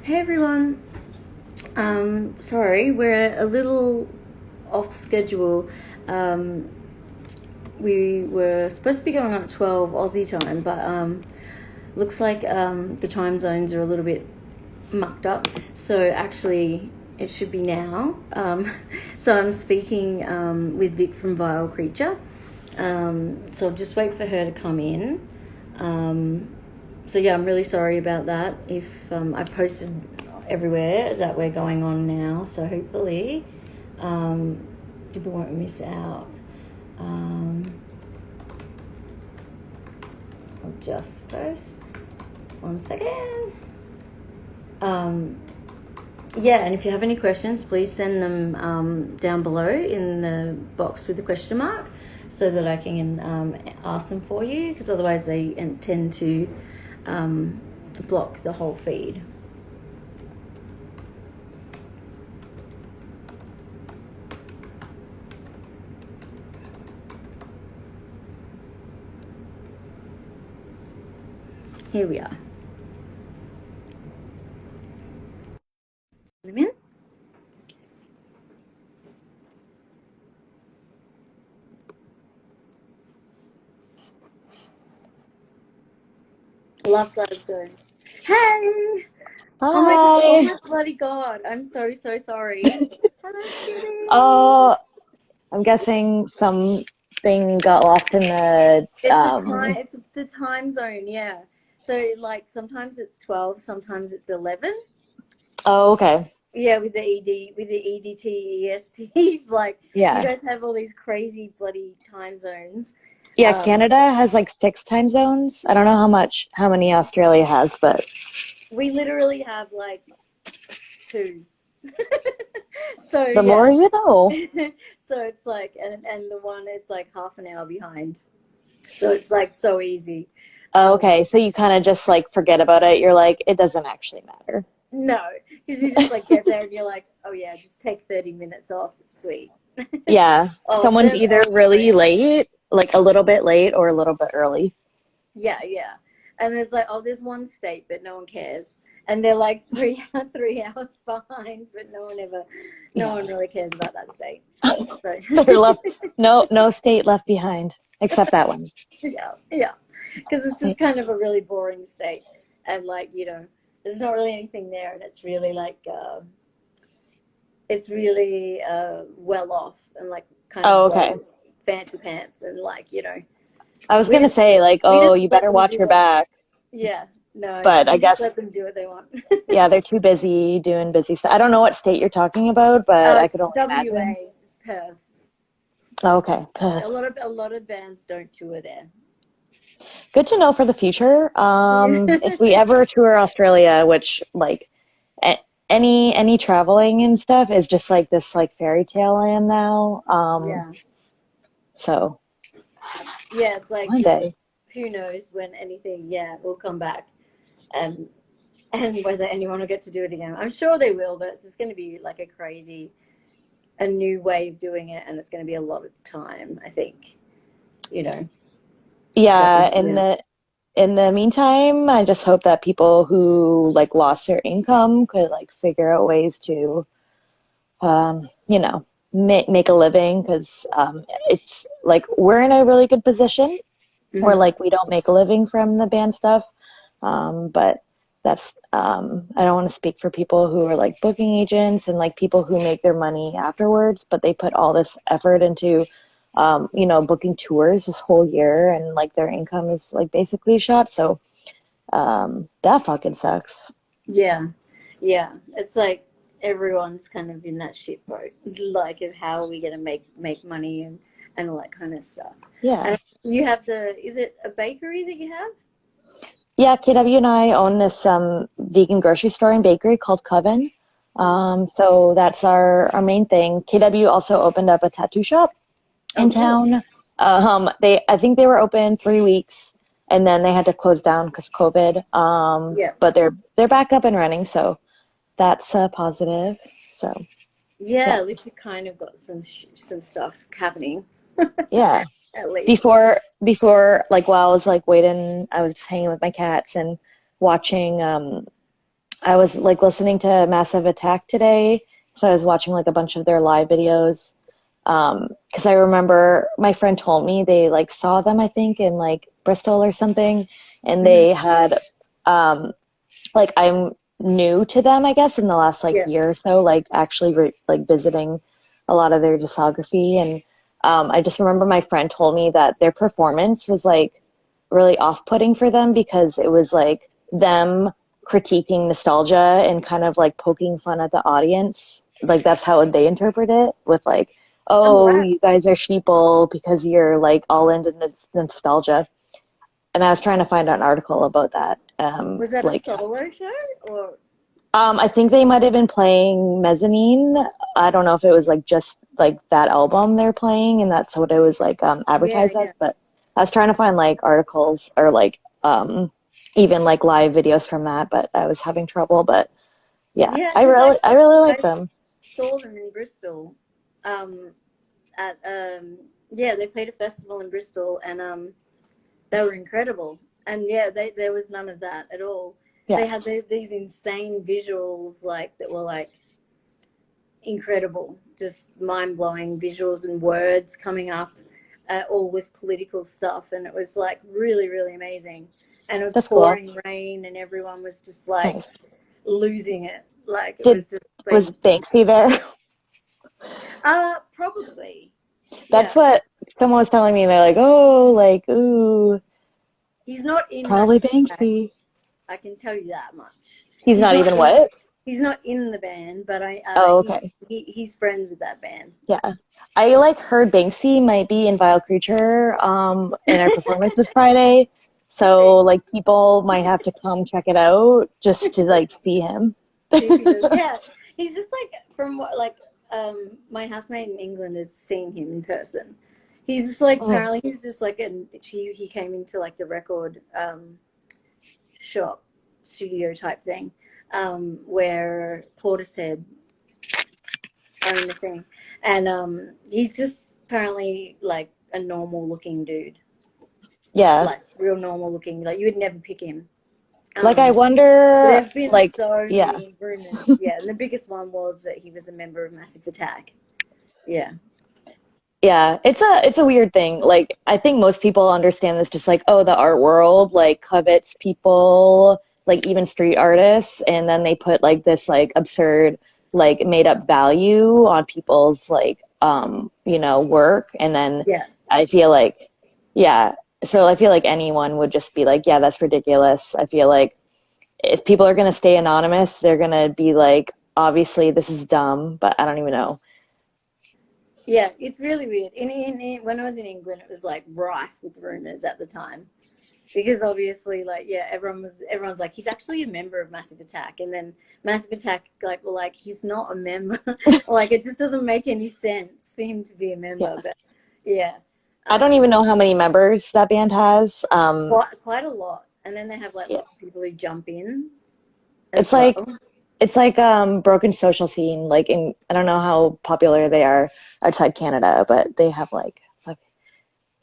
Hey everyone. Sorry, we're a little off schedule. Um, we were supposed to be going on at 12 Aussie time, but looks like the time zones are a little bit mucked up. So actually, it should be now. So I'm speaking with Vic from Vile Creature. So I'll just wait for her to come in. So yeah, I'm really sorry about that. If I posted everywhere that we're going on now, so hopefully people won't miss out. I'll just post 1 second. Yeah, and if you have any questions, please send them down below in the box with the question mark so that I can ask them for you, because otherwise they tend to block the whole feed. Here we are. Let them in. Love live go. Hey! Oh Hi. my bloody god! I'm so sorry. Hello, kitties. Oh, I'm guessing something got lost in the It's the time. It's the time zone. Yeah. So like sometimes it's 12, sometimes it's 11. oh, okay. Yeah, with the EDT, EST, like you Yeah. guys have all these crazy bloody time zones. Yeah, Um, Canada has like 6 time zones. I don't know how many Australia has, but we literally have like two. So the more yeah. you know. So it's like and the one is like half an hour behind. So it's like so easy. Oh, Um, okay, so you kind of just like forget about it. You're like, it doesn't actually matter. no, because you just like get there and you're like, oh yeah, just take 30 minutes off. Sweet. Yeah. Oh, Someone's they're either all really great. late, like a little bit late, or a little bit early. Yeah, yeah. And there's like, oh, there's one state, but no one cares. And they're like three 3 hours behind, but no one really cares about that state. So They're left, no state left behind, except that one. yeah, yeah. Because it's just kind of a really boring state. And like, there's not really anything there. And it's really like, it's really well off and like kind of Oh, like okay. fancy pants. And like, I was we gonna just, say like, we oh, just you let better them watch do your what, back, yeah, no, but I we just guess let them do what they want. yeah, they're too busy doing busy stuff. I don't know what state you're talking about, but Oh, I could it's only imagine. WA. It's Perth. Oh, okay, A Perth. lot of a lot of bands don't tour there. Good to know for the future. If we ever tour Australia, which like a- any traveling and stuff is just like this like fairy tale land now. Yeah, So yeah. It's like one just day. who knows when anything. Yeah, will come back, and and whether anyone will get to do it again. I'm sure they will, but it's just going to be like a new way of doing it, and it's going to be a lot of time. I think, you know. So Yeah, yeah, in the meantime, I just hope that people who like lost their income could like figure out ways to you know, make a living because it's like we're in a really good position where hmm like we don't make a living from the band stuff. But that's I don't want to speak for people who are like booking agents and like people who make their money afterwards, but they put all this effort into booking tours this whole year and like their income is like basically shot. So that fucking sucks. yeah, yeah. It's like everyone's kind of in that shit boat. Like, of how are we going to make money and all that kind of stuff. Yeah. And you have is it a bakery that you have? Yeah, KW and I own this vegan grocery store and bakery called Coven. So that's our main thing. KW also opened up a tattoo shop Oh, in cool. town. I think they were open 3 weeks and then they had to close down because COVID. Yeah. But they're back up and running, so that's positive. So Yeah, yeah, at least we kind of got some stuff happening, yeah. at least. Before like while I was like waiting, I was just hanging with my cats and watching I was like listening to Massive Attack today, so I was watching like a bunch of their live videos. Because I remember my friend told me they like saw them, I think, in like Bristol or something, and Hmm. they had like I'm new to them, I guess, in the last like Yeah. year or so, like actually like visiting a lot of their discography, and I just remember my friend told me that their performance was like really off-putting for them because it was like them critiquing nostalgia and kind of like poking fun at the audience. Like that's how they interpret it with like, Oh oh, wow. you guys are sheeple because you're like all into nostalgia. And I was trying to find an article about that. Was that a solo show or? I think they might have been playing Mezzanine. I don't know if it was like just like that album they're playing and that's what it was like Yeah, advertised yeah, as. But I was trying to find like articles or like even like live videos from that, but I was having trouble. But yeah, yeah. I Because really I really I like them. saw them in Bristol. Um, at yeah, they played a festival in Bristol, and they were incredible. And yeah, there was none of that at all. Yeah, They had these insane visuals, like that were like incredible, just mind blowing visuals and words coming up, all with political stuff, and it was like really, really amazing. And it was that's cool. pouring rain, and everyone was just like Nice. losing it. Like it Did was just like, was Banksy there? probably, That's yeah. what someone was telling me. They're like, oh, like ooh, He's not in probably Massive Attack. Banksy. I can tell you that much. He's He's not not even in. what? He's not in the band, but Oh, okay. he's friends with that band. Yeah. I like heard Banksy might be in Vile Creature in our performance this Friday. So like people might have to come check it out just to like see him. See if he does. Yeah, he's just like from what like my housemate in England has seen him in person. He's just like Mm. apparently he's just like he came into like the record shop studio type thing where Portishead owned the thing, and he's just apparently like a normal looking dude, Yeah. like real normal looking. Like you would never pick him. Like I Um, But wonder there's been like so yeah. many rumors. Yeah, and the biggest one was that he was a member of Massive Attack. Yeah. Yeah, it's a weird thing. Like I think most people understand this just like, oh, the art world like covets people, like even street artists, and then they put like this like absurd like made up value on people's like work. And then Yeah. I feel like yeah, so I feel like anyone would just be like, yeah, that's ridiculous. I feel like if people are gonna stay anonymous, they're gonna be like, obviously this is dumb, but I don't even know. Yeah, it's really weird. When I was in England, it was like rife with rumors at the time because obviously, like, yeah, everyone's like, he's actually a member of Massive Attack, and then Massive Attack, like, well, like, he's not a member. Like, it just doesn't make any sense for him to be a member. Yeah. But yeah, I don't even know how many members that band has. quite a lot. And then they have like Yeah. lots of people who jump in as It's like well. it's like Broken Social Scene. Like in I don't know how popular they are outside Canada, but they have like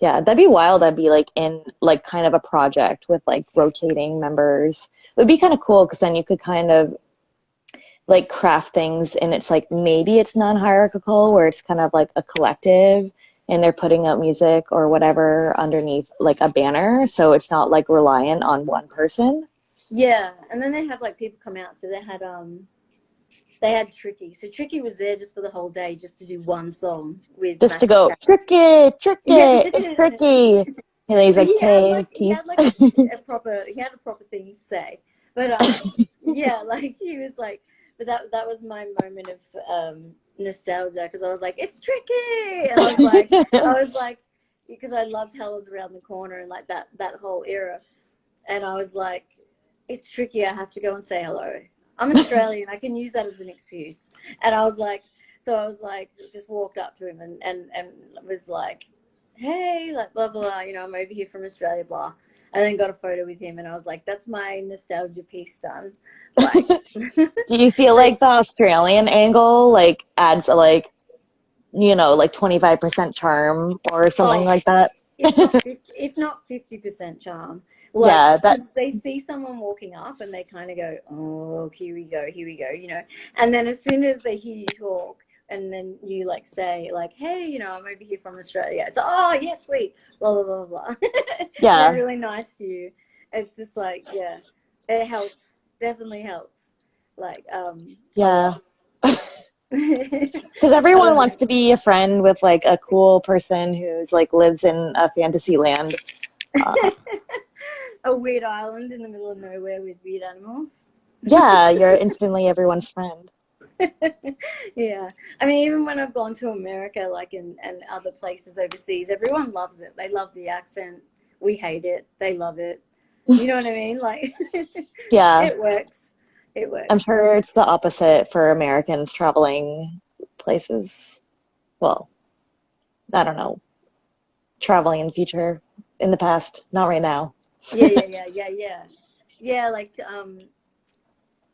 yeah, that'd be wild. I'd be like in like kind of a project with like rotating members. It would be kind of cool because then you could kind of like craft things and it's like maybe it's non-hierarchical where it's kind of like a collective and they're putting out music or whatever underneath like a banner so it's not like reliant on one person. Yeah, and then they have like people come out. So they had Tricky. So Tricky was there just for the whole day, just to do one song with Just to Massive go Attack. tricky tricky Yeah, it's tricky and he's but like hey he peace. had like he had a proper thing to say. But yeah, like he was like, but that was my moment of nostalgia because I was like, it's Tricky, and I was like, because I loved Hell Was Around the Corner and like that whole era, and I was like, it's Tricky. I have to go and say hello. I'm Australian. I can use that as an excuse. And I was like, just walked up to him and was like, hey, like blah, blah, I'm over here from Australia, blah. And then got a photo with him and I was like, that's my nostalgia piece done. Like, Do you feel like the Australian angle like adds a like like 25% charm or something oh, like that? if not 50% charm. Like, Yeah, that, because they see someone walking up and they kind of go, oh, here we go, you know. And then as soon as they hear you talk, and then you like say, like, hey, you know, I'm over here from Australia. It's, oh, yeah, sweet, blah, blah, blah, blah. They're yeah, really nice to you. It's just like, yeah, it helps. Definitely helps. Like, a yeah. lot. Because I everyone don't wants know. to be a friend with like a cool person who's like lives in a fantasy land. Uh, A weird island in the middle of nowhere with weird animals. yeah, you're instantly everyone's friend. Yeah. I mean, even when I've gone to America, like and other places overseas, everyone loves it. They love the accent. We hate it. They love it. You know what I mean? Like, Yeah, it works. It I'm works. sure it's the opposite for Americans traveling places. Well, I don't know, traveling in the future, in the past, not right now. Yeah, yeah, yeah, yeah, yeah. Yeah,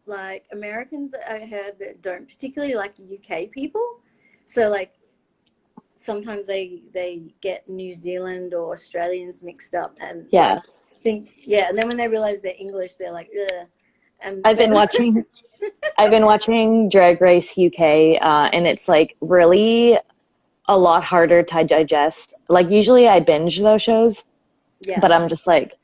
like Americans I heard that don't particularly like UK people. So like sometimes they get New Zealand or Australians mixed up and like Yeah, think yeah, and then when they realize they're English, they're like, ugh. And I've they're been watching. I've been watching Drag Race UK, and it's like really a lot harder to digest. Like usually I binge those shows, yeah, but I'm just like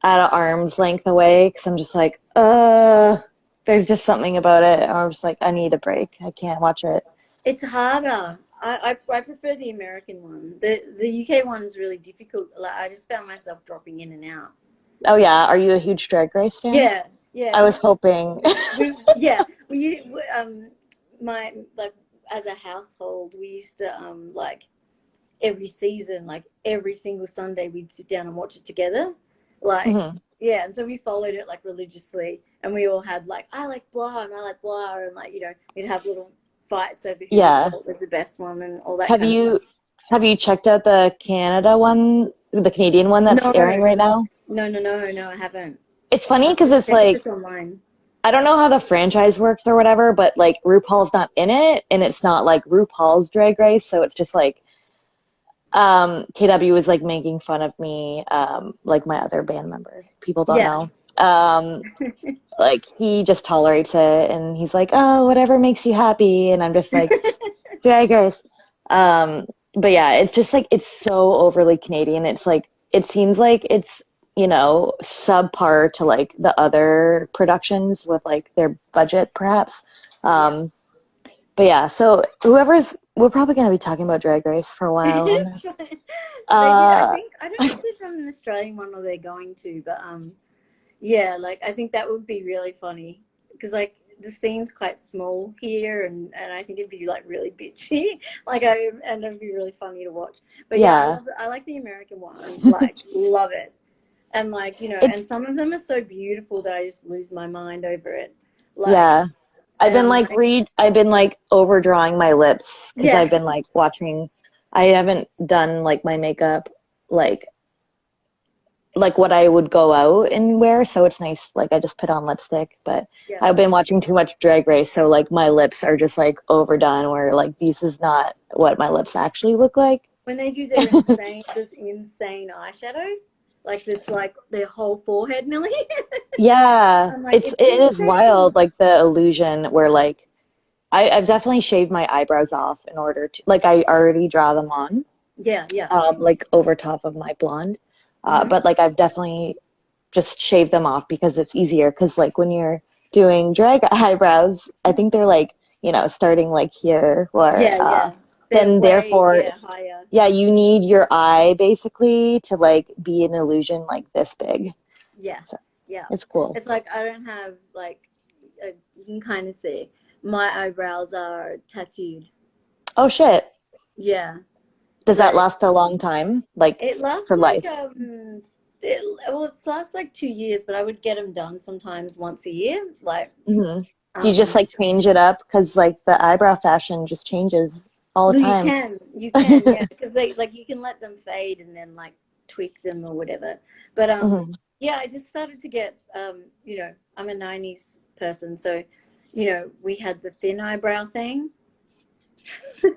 at an arm's length away because I'm just like, there's just something about it. I'm just like, I need a break. I can't watch it. it's harder. I prefer the American one. The UK one is really difficult. Like I just found myself dropping in and out. Oh yeah, are you a huge Drag Race fan? Yeah, yeah. I was hoping. Yeah, my like as a household, we used to like every season, like every single Sunday, we'd sit down and watch it together. Like, Mhm. yeah, and so we followed it like religiously, and we all had like, I like blah and I like blah, and like, you know, we'd have little fights over who we Yeah. thought was the best one and all that Have kind of you stuff. have you checked out the Canada one, the Canadian one that's No, airing right now? no, I haven't. It's I'll funny have because to it's check if like it's online. I don't know how the franchise works or whatever, but like RuPaul's not in it and it's not like RuPaul's Drag Race, so it's just like KW was like making fun of me, like my other band member. People don't Yeah. know. Like he just tolerates it and he's like, "Oh, whatever makes you happy." And I'm just like, "Drag Race." But yeah, it's just like it's so overly Canadian. It's like it seems like it's, subpar to like the other productions with like their budget perhaps. Yeah. Um, but yeah, so we're probably going to be talking about Drag Race for a while on It's this. fine. They did. Uh, I don't know if there's an Australian one or they're going to, but yeah, like I think that would be really funny because like the scene's quite small here, and I think it'd be like really bitchy, like and it'd be really funny to watch. But yeah, yeah, I like the American one, like love it, and like you know, it's and some of them are so beautiful that I just lose my mind over it, like, yeah. and I'm like, I've been like overdrawing my lips because yeah, I've been like watching. I haven't done like my makeup like what I would go out and wear, so it's nice. Like I just put on lipstick, but yeah. I've been watching too much Drag Race, so like my lips are just like overdone. Where like this is not what my lips actually look like. When they do this insane eyeshadow, like it's like their whole forehead nearly. Yeah, I'm like, it's it is insane. wild. Like the illusion where like I've definitely shaved my eyebrows off in order to like I already draw them on, Yeah, yeah. like over top of my blonde. Hmm. But like I've definitely just shave them off because it's easier. Because like when you're doing drag eyebrows, I think they're like starting like here, or Yeah, yeah. They're then way, therefore, yeah, higher. yeah, you need your eye basically to like be an illusion like this big. Yeah, So yeah. it's cool. It's like I don't have like you can kind of see my eyebrows are tattooed. Oh shit! Yeah, Does that like last a long time, like it lasts for like life? it lasts like 2 years, but I would get them done sometimes once a year. Like Hmm. Do you just um like change it up? Because like the eyebrow fashion just changes all the well, time. you can, yeah, because they like you can let them fade and then like tweak them or whatever. But Hmm. yeah, I just started to get you know, I'm a '90s person, so you know, we had the thin eyebrow thing,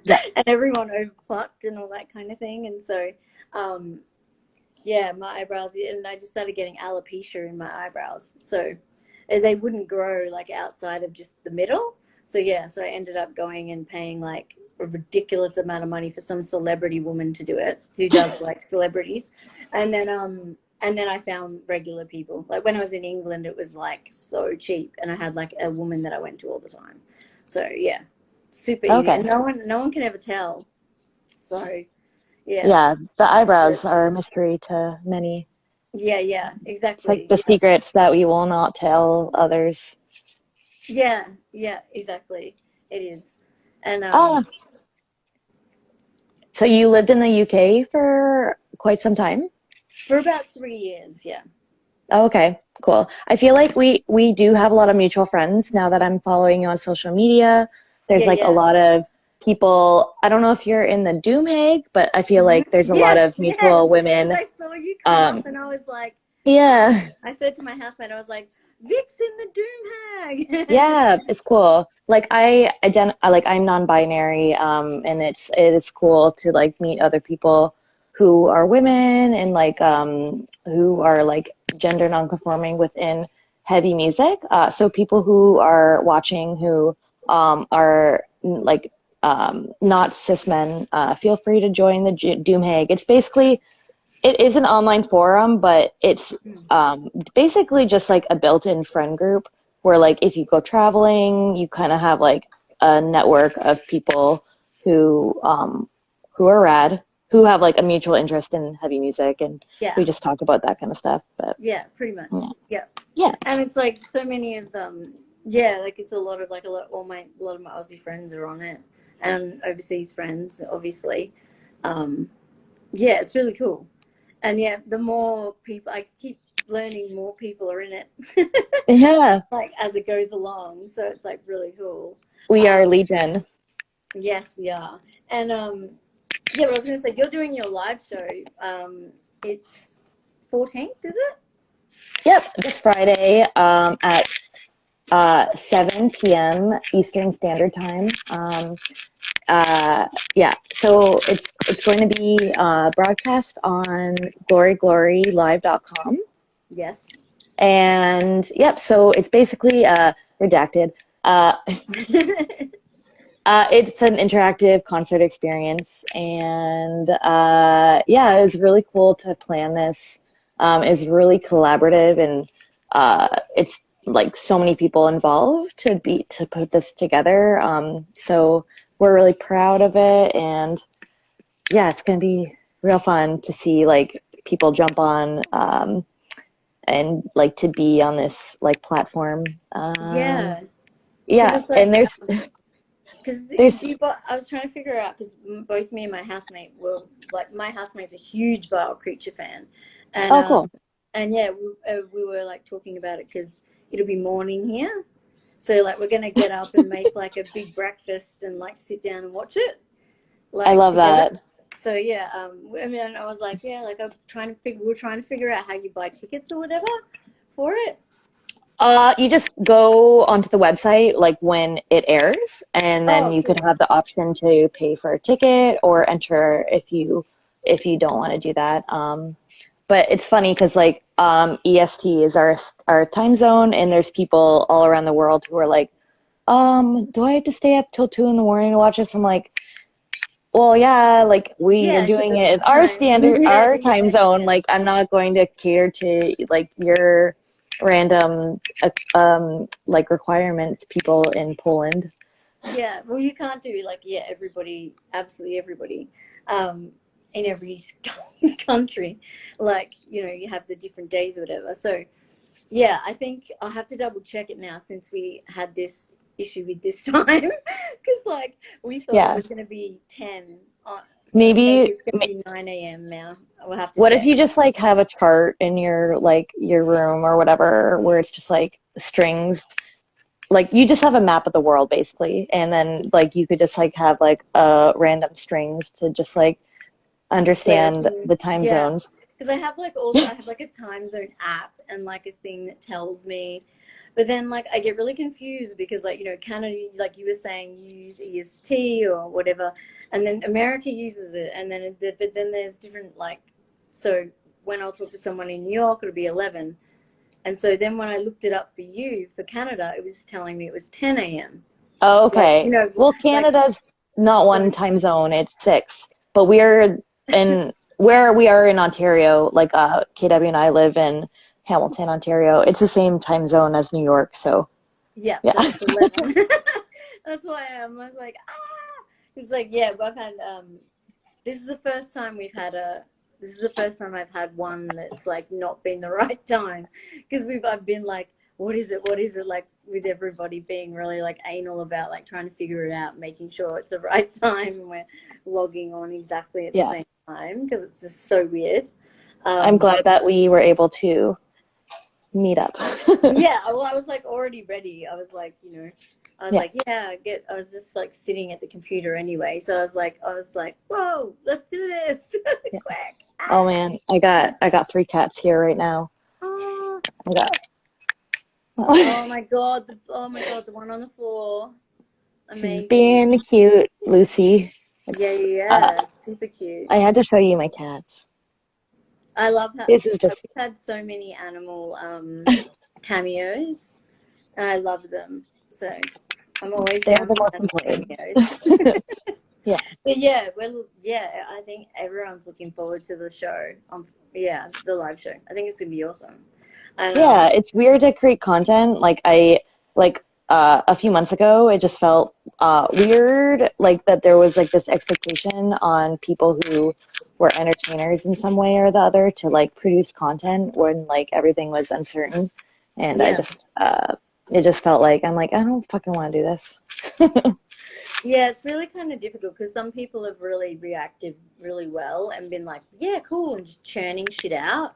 Yeah. and everyone over plucked and all that kind of thing, and so um Yeah, my eyebrows, and I just started getting alopecia in my eyebrows. So they wouldn't grow like outside of just the middle. So yeah, so I ended up going and paying like a ridiculous amount of money for some celebrity woman to do it who does like celebrities. And then I found regular people. Like when I was in England, it was like so cheap, and I had like a woman that I went to all the time. So yeah, super easy, and Okay. no one can ever tell. So yeah. Yeah, the eyebrows are a mystery to many. Yeah, It's like exactly. the Yeah. secrets that we will not tell others. Yeah, exactly. It is. And Ah, so you lived in the UK for quite some time? for about 3 years, yeah. Oh, okay, cool. I feel like we do have a lot of mutual friends now that I'm following you on social media. There's Yeah, like a yeah. lot of people. I don't know if you're in the Doom Hague, but I feel Mhm. like there's a lot Yes, of yes. mutual Because women. I saw you come up Um, and I was like, yeah, I said to my housemate, I was like, Vic's in the Doom Hag. yeah, it's cool. Like like I'm non-binary, and it is cool to like meet other people who are women and like who are like gender non-conforming within heavy music. So people who are watching who are like not cis men, feel free to join the Doomhag. It's basically it is an online forum, but it's basically just like a built-in friend group where, like, if you go traveling, you kind of have like a network of people who are rad, who have like a mutual interest in heavy music, and Yeah, we just talk about that kind of stuff. But yeah, pretty yeah, much. Yeah. yeah, And it's like so many of yeah, like it's a lot of like a lot of my Aussie friends are on it, and overseas friends, obviously. Um, yeah, it's really cool. And yeah, the more people I keep learning, more people are in it, yeah. like as it goes along. So it's like really cool. We are Um, Legion. yes, we are. And yeah, but I was gonna say you're doing your live show. It's 14th, is it? Yep, this Friday at 7 p.m. Eastern Standard Time. Uh, yeah, so it's going to be broadcast on gloryglorylive.com. Yes. And yep, so it's basically redacted. Uh, it's an interactive concert experience, and yeah, it was really cool to plan this. It's really collaborative, and it's like so many people involved to put this together. So we're really proud of it, and yeah, it's gonna be real fun to see like people jump on and like to be on this like platform. Yeah, because Yeah, it's and like because there's I was trying to figure out because both me and my housemate were like my housemate's a huge Vile Creature fan, and oh cool. yeah, we were like talking about it because it'll be morning here, so like we're gonna get up and make like a big breakfast and like sit down and watch it I like love together. that. So yeah, I mean, I was like, yeah, like we were trying to figure out how you buy tickets or whatever for it. You just go onto the website like when it airs, and then Oh, you could cool. have the option to pay for a ticket or enter if you don't want to do that. But it's funny because like EST is our time zone, and there's people all around the world who are like, do I have to stay up till 2 in the morning to watch this? I'm like, well, yeah, like we are Yeah, doing because it in of our time. standard, Yeah, our time zone. yeah. Like, I'm not going to cater to like your random like requirements, people in Poland. Yeah, well, you can't do like yeah, everybody, absolutely everybody, in every country, like you have the different days or whatever. So yeah, I think I'll have to double check it now since we had this issue with this time, because like we thought it Yeah, was going to be 10, so maybe maybe. it's going to be 9 a.m. now. We'll have to What if check. you just like have a chart in your room or whatever, where it's just like strings, like you just have a map of the world basically, and then like you could just like have like random strings to just like Where understand the time yeah, zones. because I have like a time zone app and like a thing that tells me, but then like I get really confused because like Canada, like you were saying, you use EST or whatever, and then America uses it, and then but then there's different like, so when I'll talk to someone in New York, it'll be 11. And so then when I looked it up for you for Canada, it was telling me it was 10 a.m. Oh, Like, okay. Well, like, Canada's not one so, time zone, it's six. But we're in where we are in Ontario, like KW and I live in Hamilton, Ontario. It's the same time zone as New York, so yeah, yeah. so it's 11. That's why I was like, ah. It's like, yeah, we've had, this is the first time this is the first time I've had one that's like not been the right time, because I've been like, what is it, like with everybody being really like anal about like trying to figure it out, making sure it's the right time and we're logging on exactly at the Yeah. same time, because it's just so weird. I'm um glad that we were able to meet up. yeah, well, I was like already ready. I was like, I was Yeah. like, yeah, I was just like sitting at the computer anyway. So I was like, whoa, let's do this. Yeah. Quick. Oh Ah. man, I got three cats here right now. Oh, I got oh my God. Oh my God. The one on the floor. She's Amazing. being cute, Lucy. Yeah, It's yeah, yeah. Super cute. I had to show you my cats. I love how This is we've just had so many animal cameos, and I love them. So I'm always they're down the for most animal important. cameos. Yeah. But yeah, well, yeah, I think everyone's looking forward to the show. Yeah, the live show. I think it's gonna be awesome. And Yeah, it's weird to create content. Like a few months ago, it just felt weird, like that there was like this expectation on people who were entertainers in some way or the other to like produce content when like everything was uncertain. And I yeah, just it just felt like I'm like, I don't fucking want to do this. yeah, it's really kind of difficult because some people have really reacted really well and been like, yeah, cool, and just churning shit out,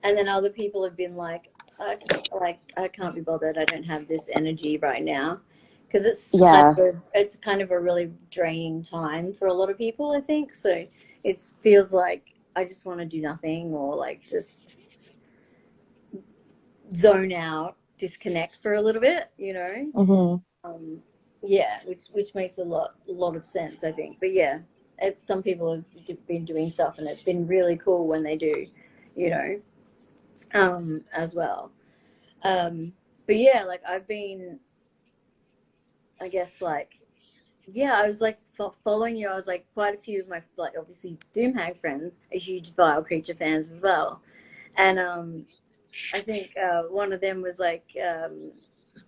and then other people have been like I can't be bothered. I don't have this energy right now, because Yeah. it's kind of a really draining time for a lot of people, I think. So it feels like I just want to do nothing, or like just zone out, disconnect for a little bit, Hmm. Um, yeah, which makes a lot of sense, I think. But yeah, it's some people have been doing stuff, and it's been really cool when they do, you know, as well. Um, but yeah, like I've been, I guess, like, yeah, I was like following you. I was like, quite a few of my, like, obviously Doomhag friends are huge Vile Creature fans as well, and I think one of them was like,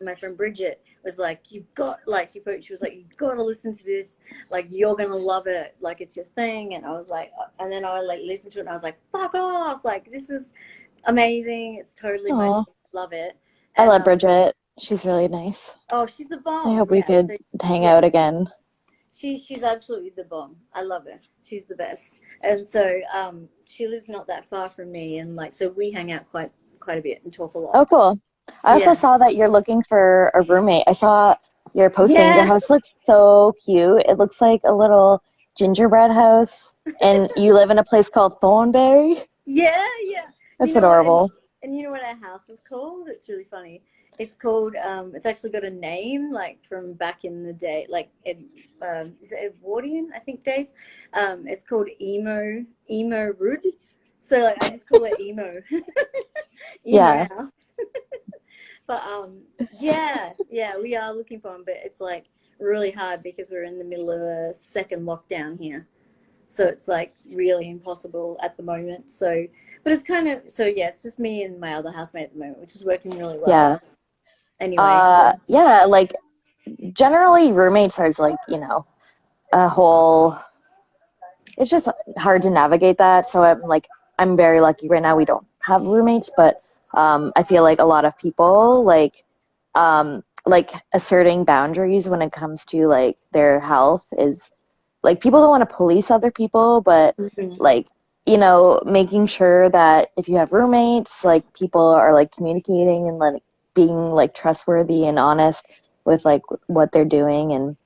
my friend Bridget was like, "You got like," she was like, "You got to listen to this. Like, you're gonna love it. Like, it's your thing." And I was like, and then I like listened to it, and I was like, "Fuck off! Like, this is amazing. It's totally my Oh, thing. Love it." I And love Bridget. She's really nice. oh, she's the I bomb. hope we Yeah, could so, hang yeah. out again. She's absolutely the bomb. I love her. She's the best. And so she lives not that far from me, and like so we hang out quite a bit and talk a Oh, lot. cool. I also Yeah. saw that you're looking for a roommate. I saw your posting. Your Yeah. house looks so cute. It looks like a little gingerbread house, and you live in a place called Thornberry. Yeah, yeah. You That's know what? adorable. And you know what our house is called? It's really funny. It's called. It's actually got a name like from back in the day, like is it Edwardian? I think days. It's called Emo Rood. So like I just call it Emo, Emo Yeah. House. But yeah, yeah, we are looking for them, but it's like really hard because we're in the middle of a second lockdown here. So it's like really impossible at the moment. So, but it's kind of, so yeah, it's just me and my other housemate at the moment, which is working really well. Yeah. Anyway, so Yeah, like generally roommates are like, a whole it's just hard to navigate that. So I'm very lucky right now we don't have roommates, but I feel like a lot of people like asserting boundaries when it comes to like their health is like people don't want to police other people, but mhm. like making sure that if you have roommates, like people are like communicating and like being like trustworthy and honest with like what they're doing. And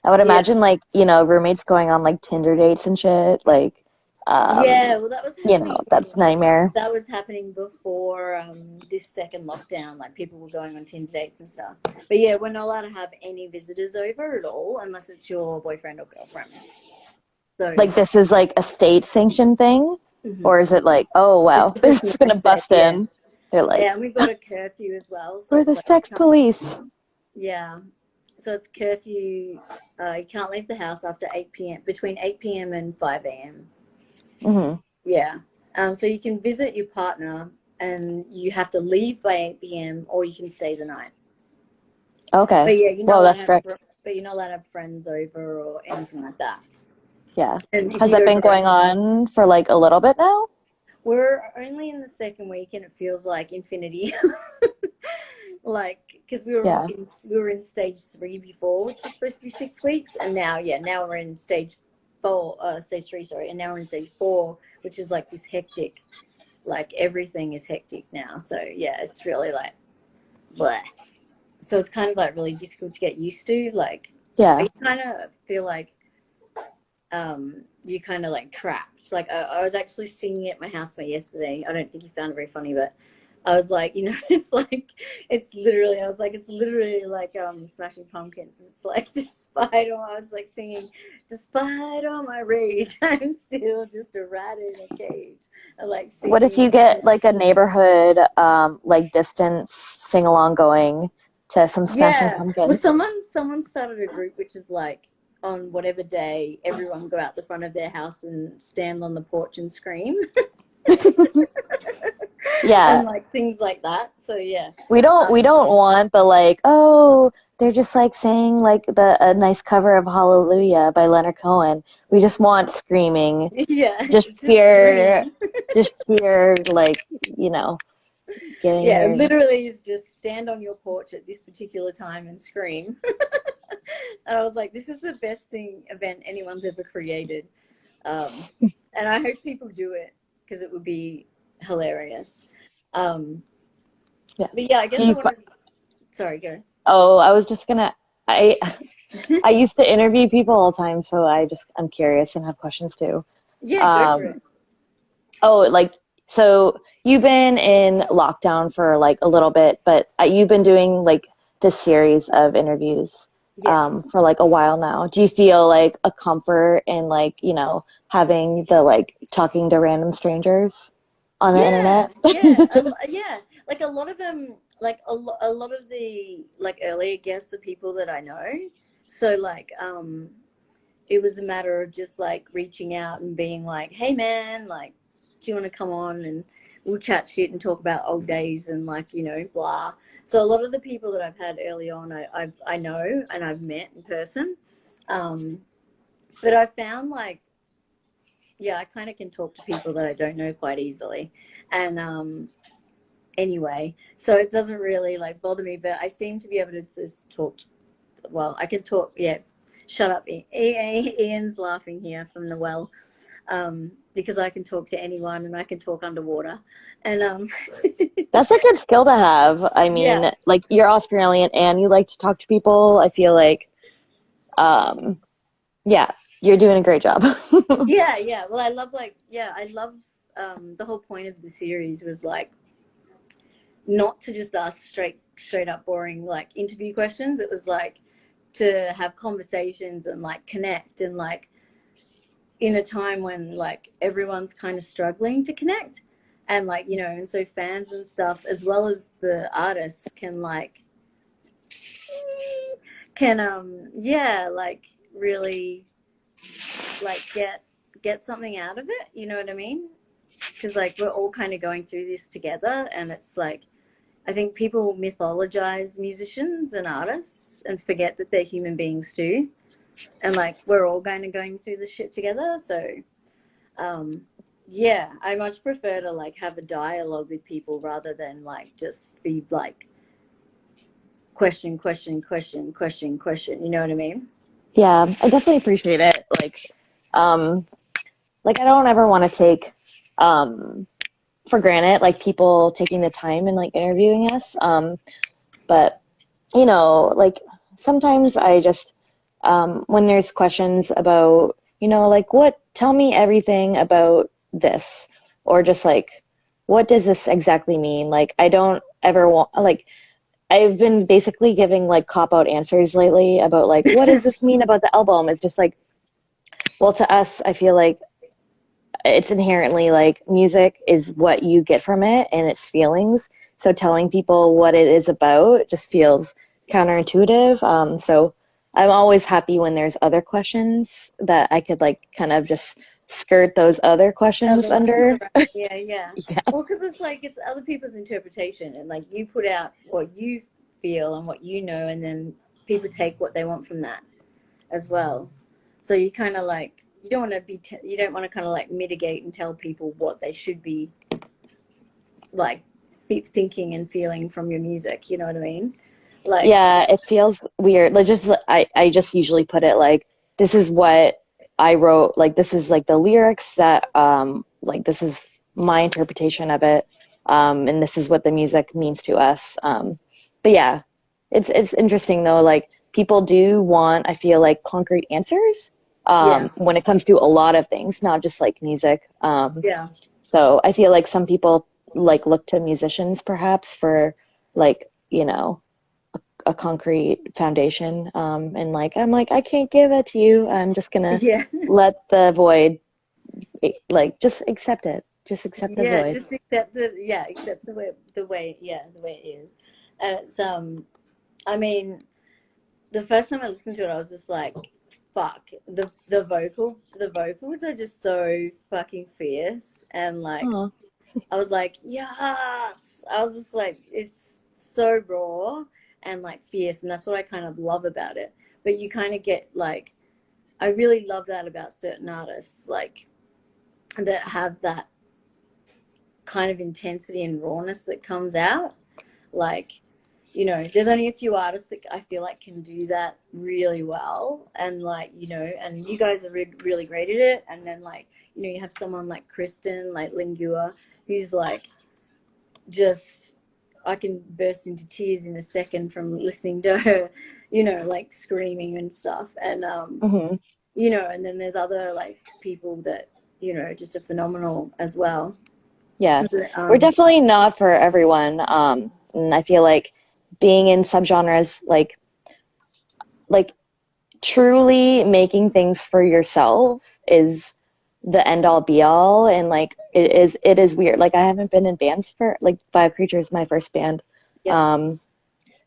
I would Yeah, imagine like roommates going on like Tinder dates and shit, like yeah. Well, that's nightmare. that was happening before this second lockdown. Like people were going on Tinder dates and stuff. But yeah, we're not allowed to have any visitors over at all unless it's your boyfriend or girlfriend. So Like this is like a state sanctioned thing. Hmm. Or is it like, oh wow, It's they're just just more gonna safe. bust Yeah. in? They're like, Yeah, and we've got a curfew as well, so we're it's the like sex police. yeah. So it's curfew. You can't leave the house after 8 p.m. between 8 p.m. and 5 a.m. Hmm. Yeah. So you can visit your partner and you have to leave by 8 p.m. or you can stay the night. Okay. But yeah, you're not Well, allowed to that's have strict. but you're not allowed to have friends over or anything like that. Yeah. And if Has you that go been going grocery, on for like a little bit now? we're only in the second week and it feels like infinity. Like because Yeah. we were in stage 3 before, which was supposed to be 6 weeks, and now we're in stage 3, sorry, and now we're in stage 4, which is like this hectic, like everything is hectic now. So yeah, it's really like bleh. So it's kind of like really difficult to get used to. Like Yeah. I kind of feel like you kind of like trapped. Like I was actually singing at my housemate yesterday. I don't think he found it very funny, but I was like, it's like it's literally like Smashing Pumpkins. It's like despite all I was like singing, despite all my rage, I'm still just a rat in a cage. I like What if singing. you get like a neighborhood, like distance sing along going to some Smashing Yeah. Well, Pumpkins? someone started a group which is like on whatever day everyone go out the front of their house and stand on the porch and scream Yeah. and like things like that. So yeah. We don't want the like, oh, they're just like saying like the a nice cover of Hallelujah by Leonard Cohen. We just want screaming, Yeah, just just pure, scream. just pure like, you know, getting Yeah, your literally is just stand on your porch at this particular time and scream. And I was like, this is the best event anyone's ever created. Um, and I hope people do it because it would be hilarious. Um, yeah. but yeah, I guess Do I you wanted. Sorry, go. oh, I was just gonna I I used to interview people all the time, so I'm curious and have questions too. Yeah, go for Um, it. oh, like so you've been in lockdown for like a little bit, but you've been doing like this series of interviews Yes. for like a while now. Do you feel like a comfort in like, having the like talking to random strangers on the Yeah, internet? yeah, yeah. Like a lot of them, like a lot of the like earlier guests are people that I know. So like, it was a matter of just like reaching out and being like, "Hey, man, like, do you want to come on and we'll chat shit and talk about old days and like blah." So a lot of the people that I've had early on, I know and I've met in person. Um, but I found like yeah, I kind of can talk to people that I don't know quite easily, and anyway, so it doesn't really like bother me. But I seem to be able to just talk. Well, I can talk. Yeah, shut up. Ian's laughing here from the well, because I can talk to anyone and I can talk underwater, and That's a good skill to have. I yeah, mean, like you're Australian and you like to talk to people. I feel like, um, yeah, you're doing a great job. yeah, yeah. Well, I love the whole point of the series was like not to just ask straight up boring like interview questions. It was like to have conversations and like connect and like in a time when like everyone's kind of struggling to connect and like and so fans and stuff as well as the artists can like yeah, like really like get something out of it, you know what I mean? Because like we're all kind of going through this together and it's like I think people mythologize musicians and artists and forget that they're human beings too. And like we're all kind of going through this shit together. So um yeah, I much prefer to like have a dialogue with people rather than like just be like question. You know what I mean? Yeah, I definitely appreciate it. Um, like I don't ever want to take um, for granted like people taking the time and like interviewing us. But like sometimes I just when there's questions about like what tell me everything about this or just like what does this exactly mean? Like I don't ever want like I've been basically giving like cop out answers lately about like what does this mean about the album? It's just like well to us I feel like it's inherently like music is what you get from it and its feelings. So telling people what it is about just feels counterintuitive. So I'm always happy when there's other questions that I could like kind of just skirt those other questions Other ones under. around. Yeah, yeah. Yeah. Well, because it's like it's other people's interpretation, and like you put out what you feel and what you know, and then people take what they want from that as well. So you kind of like you don't want to be you don't want to kind of like mitigate and tell people what they should be like thinking and feeling from your music. You know what I mean? Like Yeah, it feels weird. Like just I just usually put it like this is what I wrote, like this is like the lyrics that like this is my interpretation of it. And this is what the music means to us. But yeah, it's interesting though, like people do want, I feel like concrete answers yeah, when it comes to a lot of things, not just like music. yeah, So I feel like some people like look to musicians perhaps for like, you know, a concrete foundation. And like, I'm like, I can't give it to you. I'm just gonna yeah. let the void, like, just accept it. Just accept the Yeah, void. just accept it. Yeah, accept the way it is. And it's I mean, the first time I listened to it, I was just like, "Fuck!" The vocals are just so fucking fierce, and like, Oh, I was like, "Yes!" I was just like, it's so raw and like fierce, and that's what I kind of love about it. But you kind of get like, I really love that about certain artists, like that have that kind of intensity and rawness that comes out. Like, you know, there's only a few artists that I feel like can do that really well. And like, you know, and you guys are really great at it. And then like, you know, you have someone like Kristen, like Lingua, who's like just, I can burst into tears in a second from listening to her, you know, like screaming and stuff. And, hmm. you know, and then there's other like people that, you know, just are phenomenal as well. Yeah. But, We're definitely not for everyone. And I feel like being in subgenres, like truly making things for yourself is the end all be all. And like it is weird, like I haven't been in bands for like Bio Creature is my first band. yep. Um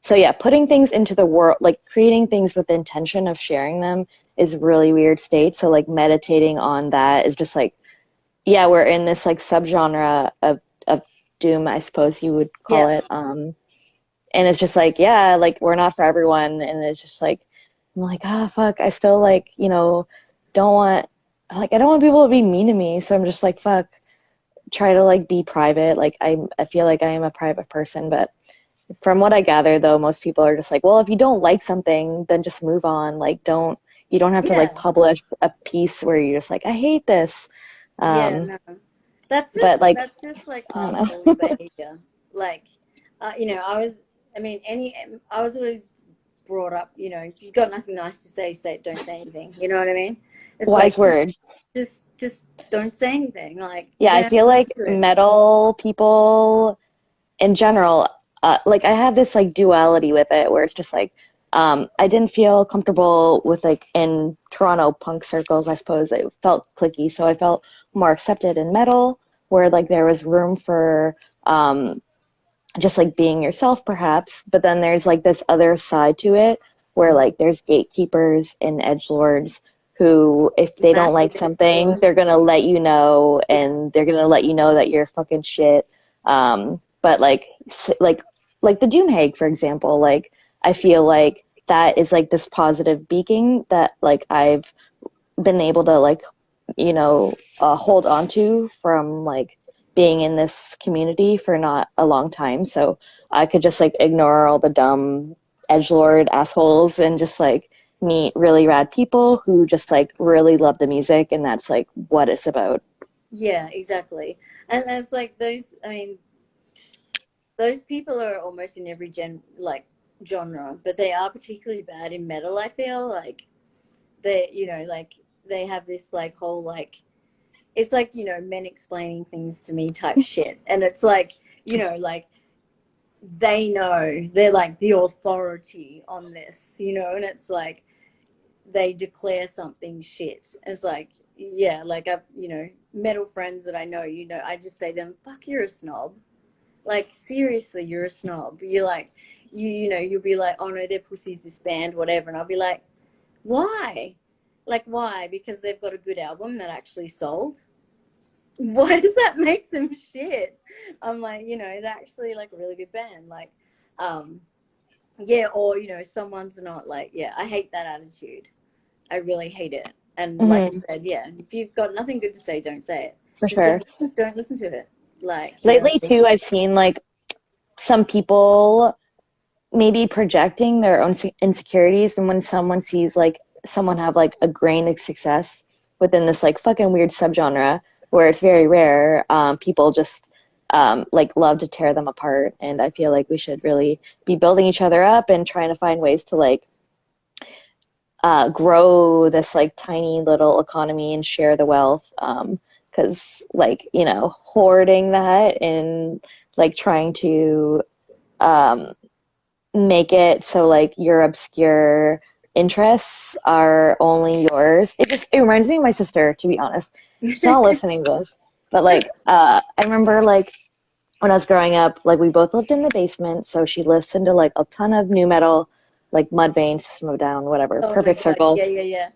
so yeah, putting things into the world, like creating things with the intention of sharing them is a really weird state. So like meditating on that is just like, yeah, we're in this like subgenre of doom, I suppose you would call Yeah. it. And it's just like, yeah, like we're not for everyone. And it's just like, I'm like, ah, fuck, I still like, don't want, like, I don't want people to be mean to me. So I'm just like, fuck, try to like be private. Like I feel like I am a private person, but from what I gather though, most people are just like, well, if you don't like something, then just move on. Like, you don't have to like Yeah. publish a piece where you're just like, I hate this. Yeah, Um, no. but like, That's just like I don't asshole know. behavior. Like, you know, I mean, I was always brought up, you know, if you've got nothing nice to say, don't say anything. You know what I mean? It's Wise like words. just don't say anything. Like, you Yeah, I don't have feel to like listen to it. metal people in general, like I have this like duality with it where it's just like, I didn't feel comfortable with like in Toronto punk circles, I suppose it felt clicky. So I felt more accepted in metal where like there was room for just like being yourself perhaps. But then there's like this other side to it where like there's gatekeepers and edgelords who, if they don't Massive like something, influence. they're gonna let you know, Yeah. and they're gonna let you know that you're fucking shit. But like the Doomhag, for example, like I feel like that is like this positive beacon that like I've been able to like hold on to from like being in this community for not a long time. So I could just like ignore all the dumb edgelord assholes and just like meet really rad people who just like really love the music, and that's like what it's about. Yeah, exactly. And it's like those, I mean, those people are almost in every genre, but they are particularly bad in metal, I feel like they, you know, like they have this like whole like it's like, you know, men explaining things to me type shit. And it's like, you know, like they know they're like the authority on this, you know, and it's like they declare something shit. And it's like, yeah, like I've, metal friends that I know, I just say to them, fuck, you're a snob. Like, seriously, you're a snob. You're like, you'll be like, oh no, their pussy's this band, whatever. And I'll be like, why? Like, why? Because they've got a good album that actually sold. Why does that make them shit? I'm like, they're actually like a really good band. Like, um, yeah, or, someone's not like, yeah, I hate that attitude. I really hate it. And like I Hmm. said, yeah, if you've got nothing good to say, don't say it. For Just sure. don't listen to it. Like, Lately, too, I've seen like some people maybe projecting their own insecurities, and when someone sees like someone have like a grain of success within this like fucking weird subgenre where it's very rare, people just like love to tear them apart. And I feel like we should really be building each other up and trying to find ways to like grow this like tiny little economy and share the wealth. Because like hoarding that and like trying to um, make it so like your obscure interests are only yours. It reminds me of my sister, to be honest. She's not listening to this, but like I remember like when I was growing up, like we both lived in the basement, so she listened to like a ton of new metal, like Mudvayne, System of a Down, whatever, oh my Perfect God. Circle. Yeah, yeah, yeah.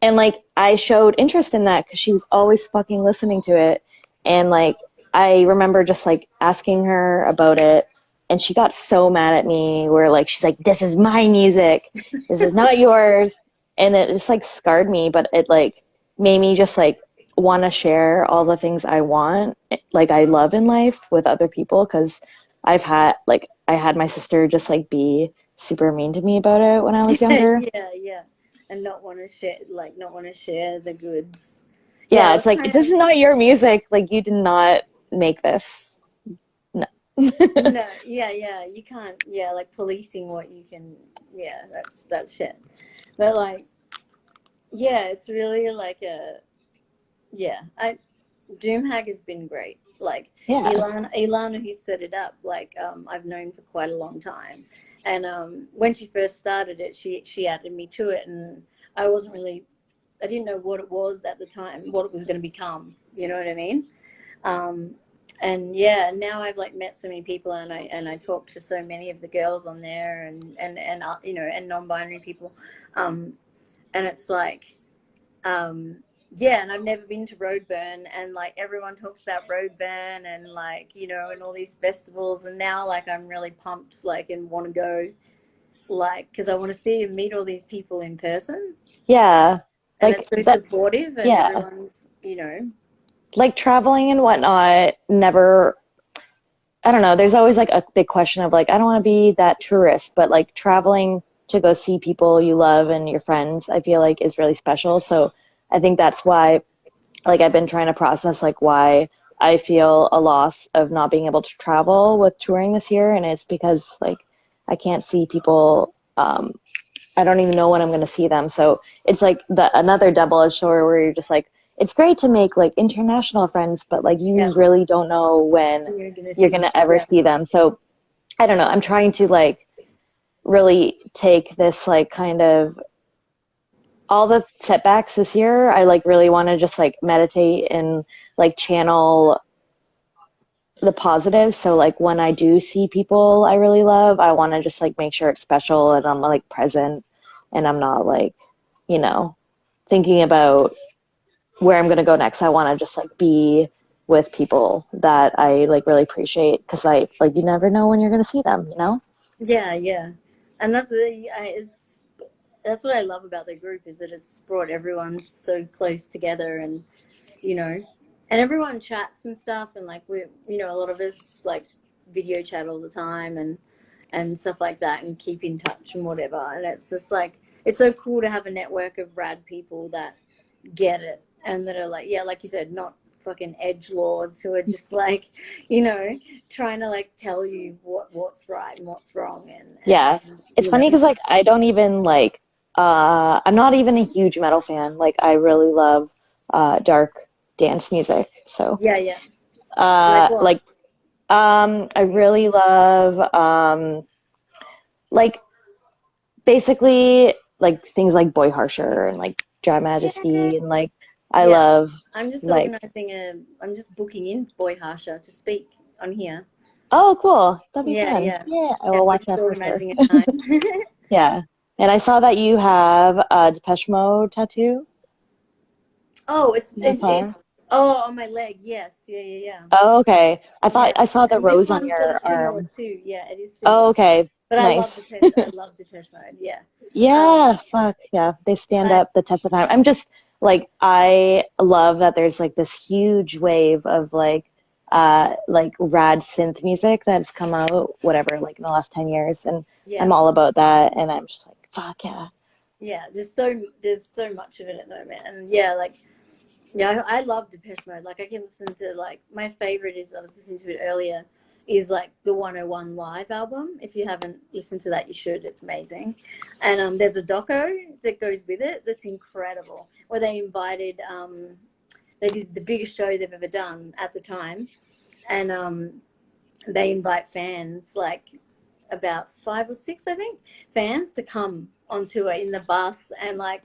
And like I showed interest in that because she was always fucking listening to it. And like I remember just like asking her about it, and she got so mad at me where like she's like, this is my music. This is not yours. And it just like scarred me, but it like made me just like want to share all the things I want, like I love in life with other people because I had my sister just like be super mean to me about it when I was Yeah, younger. yeah, yeah. And not want to share the goods. Yeah, Yeah, it's that's like kind this of, is not your music. Like you did not make this. No. no, yeah, yeah. You can't, yeah, like policing what you can, yeah, that's shit. But like, yeah, it's really like yeah, Doomhag has been great. Like Yeah. Ilana who set it up, like I've known for quite a long time. And when she first started it, she added me to it, and I wasn't really, I didn't know what it was at the time, what it was going to become. You know what I mean? Um, and yeah, now I've like met so many people, and I talk to so many of the girls on there, and and non-binary people, um, and it's like yeah, and I've never been to Roadburn, and like everyone talks about Roadburn, and like and all these festivals, and now like I'm really pumped, like, and want to go, like, because I want to see and meet all these people in person, Yeah. and Like it's so that. supportive, and Yeah. everyone's Like traveling and whatnot never, I don't know. There's always like a big question of like, I don't want to be that tourist, but like traveling to go see people you love and your friends, I feel like is really special. So I think that's why like I've been trying to process like why I feel a loss of not being able to travel with touring this year. And it's because like I can't see people. I don't even know when I'm going to see them. So it's like another double-edged sword where you're just like, it's great to make like international friends, but like yeah, you really don't know when you're gonna you're going see, to ever yeah, see them. So I don't know. I'm trying to like really take this like kind of all the setbacks this year. I like really want to just like meditate and like channel the positives. So like when I do see people I really love, I want to just like make sure it's special and I'm like present and I'm not like, you know, thinking about where I'm going to go next. I want to just like be with people that I like really appreciate because I like you never know when you're going to see them, you know? yeah, yeah, and it's that's what I love about the group, is that it's brought everyone so close together, and you know, and everyone chats and stuff, and like we, a lot of us like video chat all the time, and stuff like that, and keep in touch and whatever. And it's just like it's so cool to have a network of rad people that get it, and that are like, yeah, like you said, not fucking edge lords who are just like, trying to like tell you what's right and what's wrong, Yeah. and It's funny because like I don't even like I'm not even a huge metal fan. Like I really love dark dance music. So yeah, yeah, like what? like I really love like basically like things like Boy Harsher and like Dry Yeah, Majesty and like I Yeah. love I'm just like, organizing I'm just booking in Boy Harsha to speak on here. oh, cool. That'd be Yeah, fun. yeah. Yeah, I Yeah, will we're watch just that for sure. organizing a time. Yeah. And I saw that you have a Depeche Mode tattoo. Oh, I saw. oh, on my leg. Yes. Yeah, yeah, yeah. Oh, okay. I thought Yeah. I saw the And this rose on one's your similar arm. too. Yeah, it is Oh, similar. okay. But Nice. I love Depeche Mode. Yeah. Um, Yeah, fuck. Yeah, they stand I up the test of time. I'm just like, I love that there's like this huge wave of like rad synth music that's come out, whatever, like in the last 10 years. And yeah. I'm all about that. And I'm just like, fuck yeah. Yeah, there's so much of it at the moment. And yeah, like yeah, I love Depeche Mode. Like I can listen to like my favorite is I was listening to it earlier is like the 101 live album. If you haven't listened to that, you should. It's amazing. And there's a doco that goes with it that's incredible. Where they did the biggest show they've ever done at the time, and they invite fans like about 5 or 6 I think fans to come on tour in the bus and like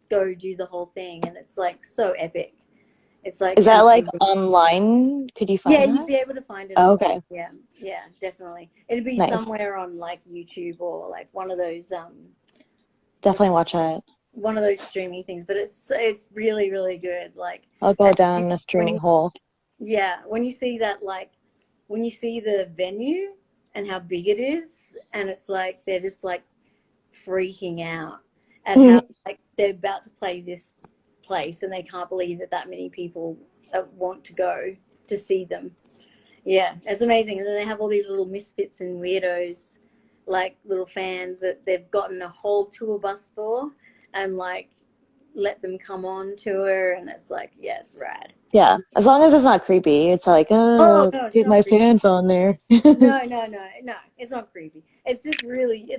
go do the whole thing, and it's like so epic. It's like Is that like amazing. online? Could you Yeah, find you'd that? be able to find it Oh, online. okay. Yeah, yeah, definitely. It'd be Nice. somewhere on like YouTube or like what's Definitely watch that. one of those streaming things. But it's really really good. Like, I'll go and down a when streaming you hole. yeah when you see that like when you see the venue and how big it is, and it's like they're just like freaking out at how like they're about to play this place and they can't believe that that many people want to go to see them. Yeah, it's amazing. And then they have all these little misfits and weirdos, like little fans that they've gotten a whole tour bus for, and like let them come on tour, and it's like, yeah, it's rad. Yeah, as long as it's not creepy. It's like, Oh oh, no, it's get not my creepy. fans on there. No, no, no, no. It's not creepy. It's really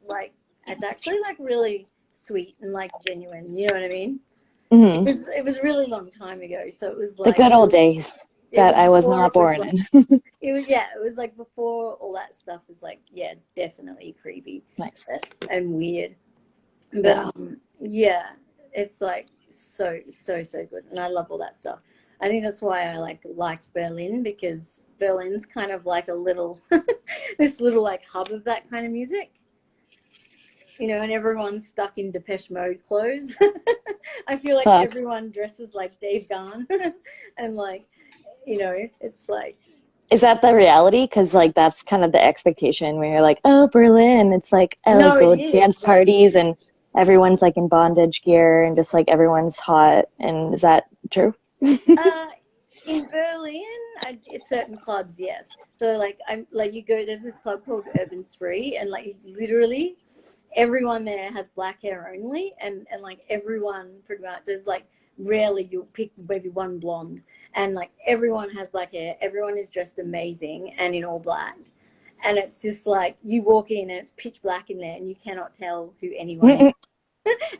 like it's actually like really sweet and like genuine. You know what I mean? Hmm. It was a really long time ago, so it was The like good old days it that was I was before not it was born like in. it was yeah it was like before all that stuff was like yeah definitely creepy Nice. and weird. But Yeah. yeah, it's like so good, and I love all that stuff. I think that's why I like liked Berlin, because Berlin's kind of like a little this little like hub of that kind of music, you know, and everyone's stuck in Depeche Mode clothes. I feel like Fuck. everyone dresses like Dave Gahan, and like, you know, it's like, Is that the reality? Because like that's kind of the expectation where you're like, oh, Berlin. It's like, oh, no, it go is. dance parties and everyone's like in bondage gear and just like everyone's hot. And is that true? Uh, in Berlin, certain clubs, yes. So like, I'm like you go. There's this club called Urban Spree, and like literally, everyone there has black hair only, and like everyone pretty much there's like rarely you'll pick maybe one blonde, and like everyone has black hair. Everyone is dressed amazing and in all black, and it's just like you walk in and it's pitch black in there, and you cannot tell who anyone is,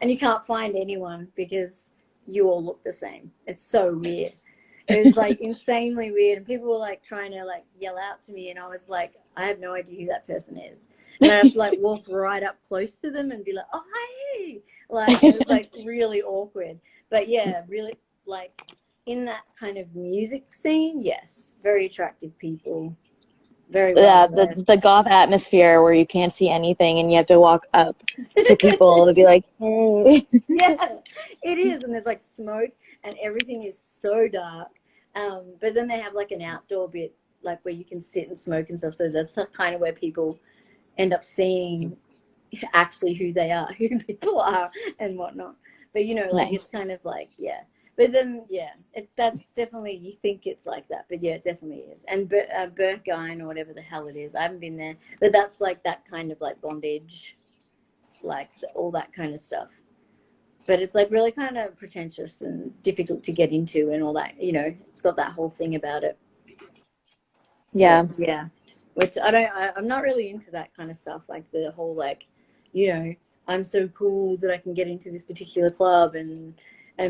and you can't find anyone because you all look the same. It's so weird. It was like insanely weird, and people were like trying to like yell out to me, and I was like, I have no idea who that person is, and I have to like walk right up close to them and be like, oh hey, like it was like really awkward. But yeah, really like in that kind of music scene, yes, very attractive people, very well Yeah, dressed. the goth atmosphere where you can't see anything and you have to walk up to people to be like, hey. Yeah, it is, and there's like smoke, and everything is so dark. But then they have like an outdoor bit, like where you can sit and smoke and stuff. So that's kind of where people end up seeing actually who they are, who people are, and whatnot. But you know, like it's Nice. kind of like yeah. But then yeah, that's definitely you think it's like that, but yeah, it definitely is. And Berghain or whatever the hell it is, I haven't been there, but that's like that kind of like bondage, like all that kind of stuff, but it's like really kind of pretentious and difficult to get into and all that, you know, it's got that whole thing about it. So Yeah. yeah, which I'm not really into that kind of stuff, like the whole like, you know, I'm so cool that I can get into this particular club, and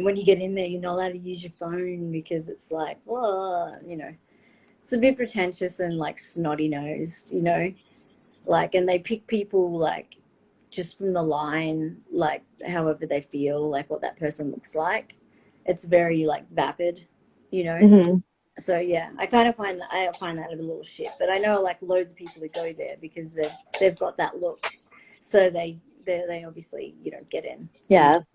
when you get in there you're not allowed to use your phone because it's like, well, you know, it's a bit pretentious and like snotty nosed, you know, like, and they pick people like just from the line, like however they feel, like what that person looks like. it's very like vapid, you know. Hmm. So yeah, I find that a little shit. But I know like loads of people that go there because they've got that look, so they obviously get in Yeah. easy.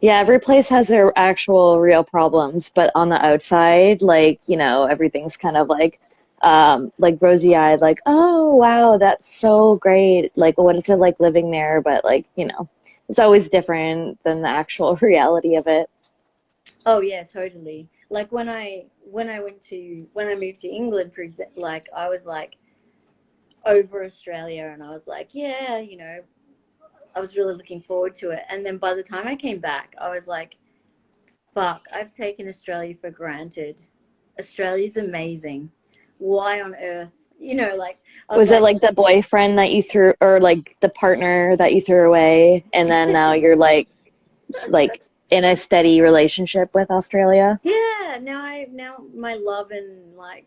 Yeah, every place has their actual real problems, but on the outside, like, everything's kind of like rosy-eyed, like, oh, wow, that's so great. Like, what is it like living there? But like, it's always different than the actual reality of it. Oh yeah, totally. Like when I moved to England, for example, like I was like over Australia, and I was like, yeah, I was really looking forward to it. And then by the time I came back, I was like, fuck, I've taken Australia for granted. Australia's amazing. Why on earth? Like I was Was it like, like the boyfriend that you threw, or like the partner that you threw away, and then now you're like in a steady relationship with Australia? yeah, now my love and like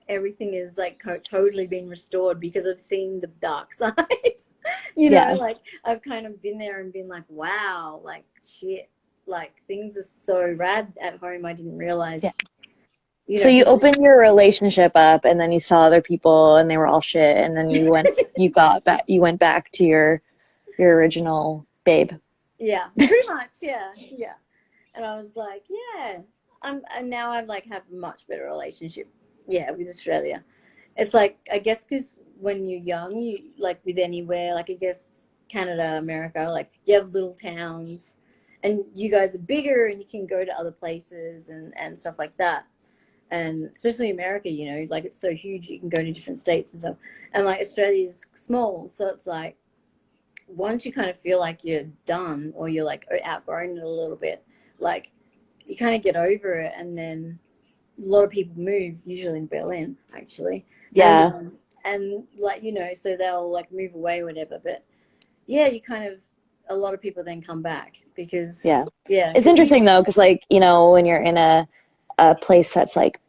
everything is like totally been restored because I've seen the dark side. Yeah. Like I've kind of been there and been like, wow, like shit, like things are so rad at home. I didn't realize, So you 'cause opened your relationship up and then you saw other people and they were all shit and then you went back to your original babe. yeah, pretty much, yeah, yeah. And I was like, yeah, and now I've like have a much better relationship, yeah, with Australia. It's like I guess because when you're young, you like with anywhere, like I guess Canada, America, like you have little towns, and you guys are bigger, and you can go to other places and stuff like that. And especially America, like it's so huge, you can go to different states and stuff. And like Australia's small, so it's like once you kind of feel like you're done or you're like outgrown it a little bit, like you kind of get over it, and then a lot of people move, usually in Berlin, actually, and Yeah. and like so they'll like move away, or whatever. But yeah, you kind of a lot of people then come back because Yeah. yeah, It's because we interesting though, because like, when you're in a place that's like,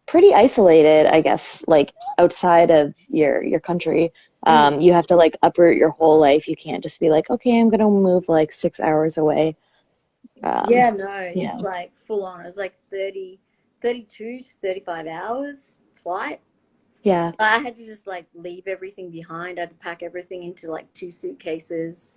pretty isolated, I guess, like outside of your country, mm, you have to like uproot your whole life. You can't just be like, okay, I'm gonna move like 6 hours away. Um, yeah, no, you it's know, like full on. It's like 32 to 35 hours flight. yeah. I had to just like leave everything behind. I had to pack everything into like two suitcases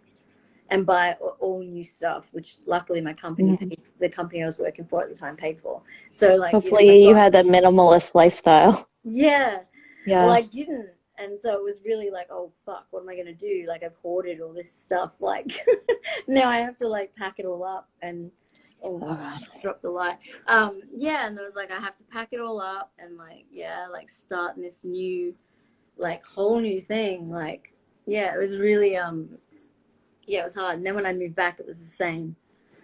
and buy all new stuff, which luckily my company Mhm. paid, the company I was working for at the time paid for. So like, I Hopefully you got, had that minimalist lifestyle. yeah, well, Yeah. I didn't. And so it was really like, oh fuck, what am I gonna do? Like I've hoarded all this stuff. Like now I have to like pack it all up and oh, Oh God. drop the light. Yeah, and it was like I have to pack it all up and like yeah, like start this new like whole new thing. Like yeah, it was really yeah, it was hard. And then when I moved back, it was the same.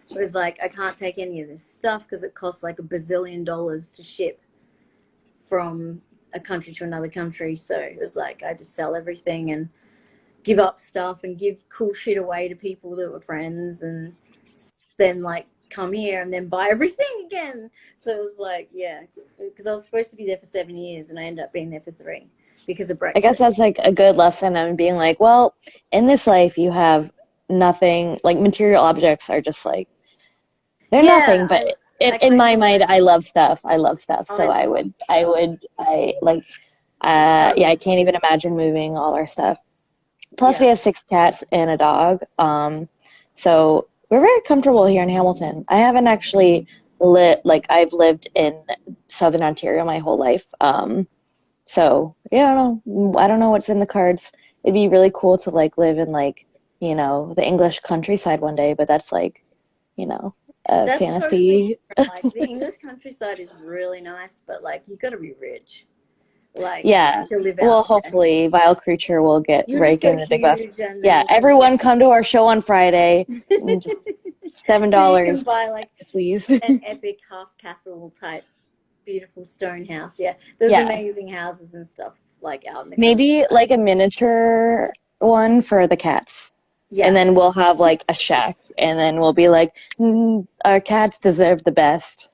It was like I can't take any of this stuff because it costs like $1 bazillion to ship from a country to another country. So it was like I had to sell everything and give up stuff and give cool shit away to people that were friends, and then like come here and then buy everything again. So it was like yeah, because I was supposed to be there for 7 years and I ended up being there for 3 because of I guess Brexit. that's like a good lesson on being like, well, in this life you have nothing, like material objects are just like they're Yeah, nothing, but in, I in kind my of mind learned I that. love stuff. I love stuff. I So I love would I would I like yeah, I so can't even imagine moving all our stuff. Plus, we yeah. have 6 cats and a dog. So we're very comfortable here in Hamilton. I haven't actually like I've lived in Southern Ontario my whole life. So yeah, I don't know what's in the cards. It'd be really cool to like live in like, the English countryside one day, but that's like, you know, a That's totally fantasy. different. Like the English countryside is really nice, but like you got to be rich, like Yeah. to live Well, out there. hopefully Vile Creature will get You'll just go raking the big bucks. huge, and Yeah, then everyone come to our show on Friday and just seven so you can dollars buy like please. an epic half castle type, beautiful stone house. Yeah, there's Yeah. amazing houses and stuff like out in the Maybe countryside. like a miniature one for the cats. And Yeah, then we'll have like a shack and then we'll be like, our cats deserve the best.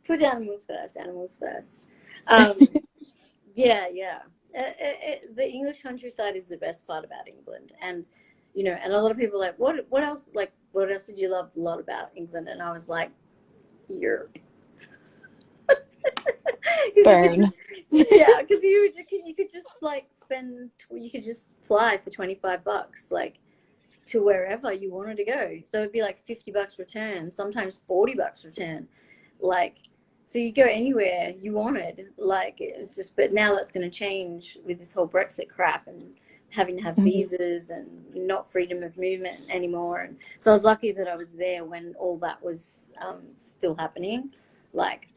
put animals first. Animals first. Um, yeah, yeah. The English countryside is the best part about England, and you know. And a lot of people are like, what else, like, what else did you love a lot about England? And I was like, Europe. Because you could Burn. just, yeah, because you could just like spend, you could just fly for $25, like, to wherever you wanted to go. So it'd be like $50 return, sometimes $40 return. Like, so you go anywhere you wanted. Like, it's just, but now that's going to change with this whole Brexit crap and having to have Mhm. visas and not freedom of movement anymore. And so I was lucky that I was there when all that was still happening. Like,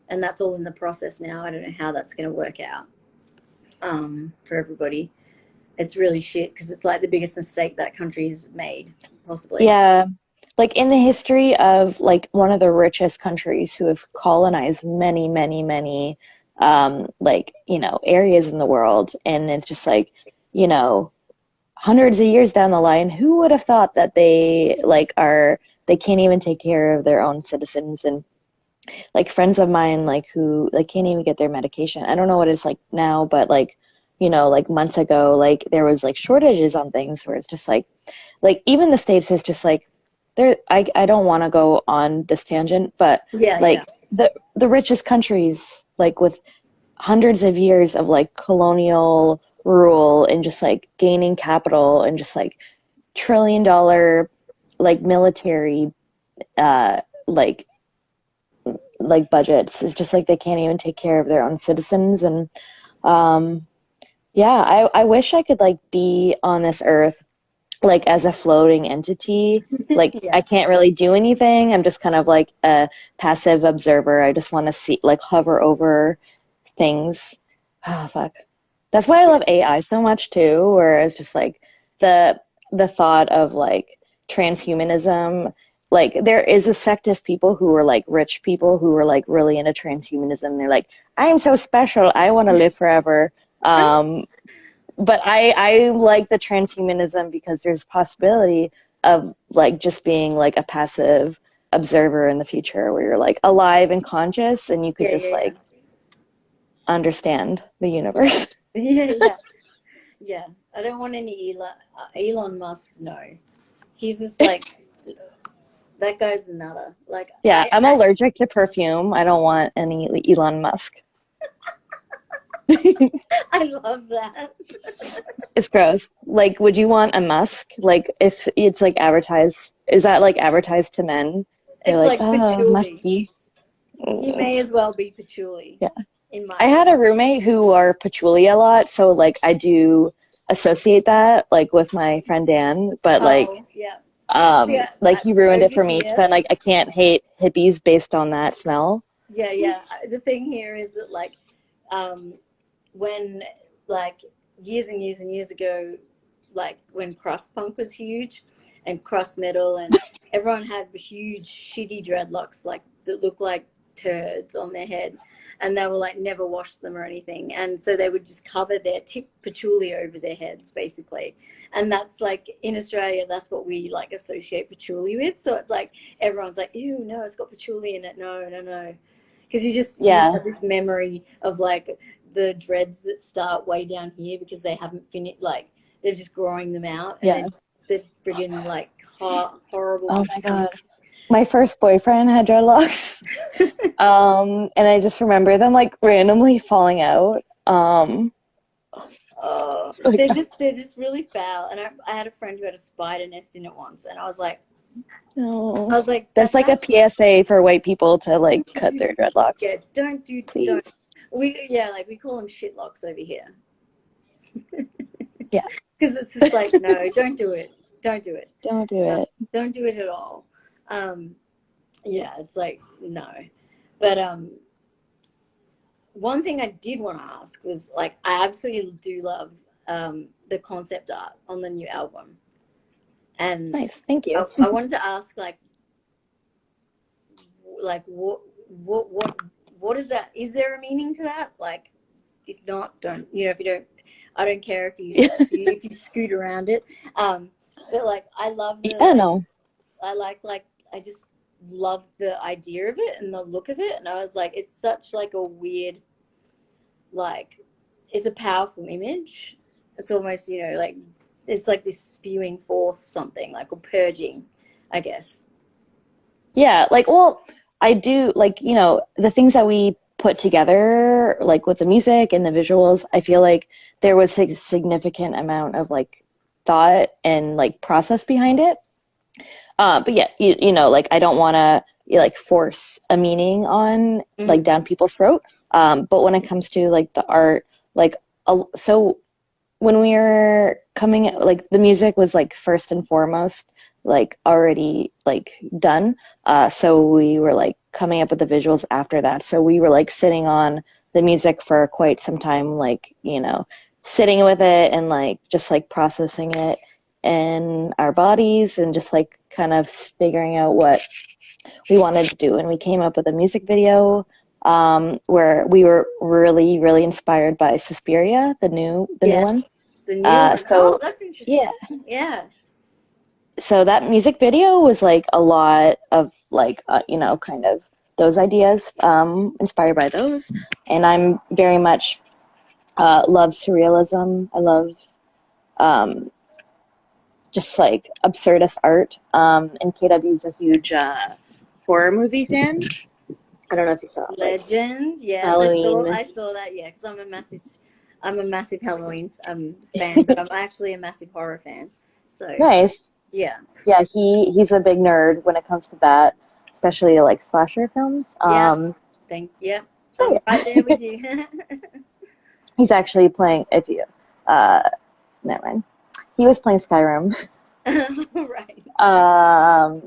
and that's all in the process now. I don't know how that's going to work out for everybody. It's really shit because it's like the biggest mistake that country's made, possibly. Yeah. Like in the history of like one of the richest countries who have colonized many, many, many like, you know, areas in the world. And it's just like, you know, hundreds of years down the line, who would have thought that they like are they can't even take care of their own citizens and like friends of mine like who like can't even get their medication. I don't know what it's like now, but like, you know, like months ago, like there was like shortages on things where it's just like even the States is just like there I don't want to go on this tangent, but Yeah, yeah, like the richest countries like with hundreds of years of like colonial rule and just like gaining capital and just like $1 trillion like military uh like budgets. It's just like they can't even take care of their own citizens. And um yeah, I wish I could like be on this earth like as a floating entity. Like I yeah, can't really do anything. I'm just kind of like a passive observer. I just want to see like hover over things. Oh fuck. That's why I yeah, love AI so much too, where it's just like the the thought of like transhumanism. Like there is a sect of people who are like rich people who are like really into transhumanism. They're like, I'm so special. I want to live forever. Um, but I like the transhumanism because there's possibility of like just being like a passive observer in the future where you're like alive and conscious and you could yeah, just yeah, like understand the universe. yeah, yeah, yeah. I don't want any Elon Musk. No, he's just like, that guy's a nutter. Like Yeah, I'm allergic to perfume. I don't want any Elon Musk. I love that. It's gross. Like, would you want a Musk? Like, if it's like advertised, is that like advertised to men? They're It's like, like oh, patchouli. musky. He Mm. may as well be patchouli, Yeah. in my I had opinion. a roommate who are patchouli a lot, so like I do associate that like with my friend Dan, but Oh, yeah. Yeah, like he ruined it over for me because here. then like I can't hate hippies based on that smell. Yeah, yeah. The thing here is that, like, um, when, like, years and years and years ago, like, when crust punk was huge and crust metal, and everyone had huge, shitty dreadlocks, like, that looked like turds on their head. And they were like, never washed them or anything. And so they would just cover their tip patchouli over their heads, basically. And that's like, in Australia, that's what we like associate patchouli with. So it's like, everyone's like, ew, no, it's got patchouli in it. No, no, no. Because you just Yeah, have this memory of like the dreads that start way down here because they haven't finished, like they're just growing them out, and yeah. they're friggin' like horrible Oh my patchouli. God. My first boyfriend had dreadlocks. And I just remember them like randomly falling out. Oh, Like, they're just really foul. And I had a friend who had a spider nest in it once, and I no. was like, That's that's like a PSA for white people to like cut their dreadlocks, yeah, don't. please. Yeah, like we call them shitlocks over here Yeah, because it's just like, no, don't do it, don't do it, don't do uh, it. don't do it at all. Um, yeah, it's like no, but one thing I did want to ask was, like, I absolutely do love the concept art on the new album, and Nice, thank you. I wanted to ask, like what is that? Is there a meaning to that? Like, if not, don't, if you don't, I don't care if you scoot around it. Um, but like, I love the Yeah, no. I like I just love the idea of it and the look of it, and I was like, it's such like a weird, like, it's a powerful image. It's almost, like it's like this spewing forth something, like, or purging, I guess. Yeah, like, well, I do like, the things that we put together, like with the music and the visuals, I feel like there was a significant amount of like thought and like process behind it. But yeah, like I don't want to like force a meaning on like Mm. down people's throat. But when it comes to like the art, like so when we were coming, like the music was like first and foremost like already like done. So we were like coming up with the visuals after that. So we were like sitting on the music for quite some time, like, sitting with it and like just like processing it in our bodies and just like kind of figuring out what we wanted to do. And we came up with a music video where we were really, really inspired by Suspiria, the new Yes, one. the new one. Oh, So that's interesting. yeah, Yeah. so that music video was like a lot of like kind of those ideas, inspired by those. And I'm very much love surrealism. I love um, just like absurdist art. And KW's a huge horror movie fan. I don't know if you saw like Legend. Yes, I saw. Halloween. I saw that. Yeah, because I'm a massive Halloween fan, but I'm actually a massive horror fan. So Nice. yeah. Yeah, he's a big nerd when it comes to that, especially like slasher films. Yes. Thank. Yeah. So I'm yeah, right there with you. he's actually playing. If you, uh, never mind. He was playing Skyrim. Right. Um,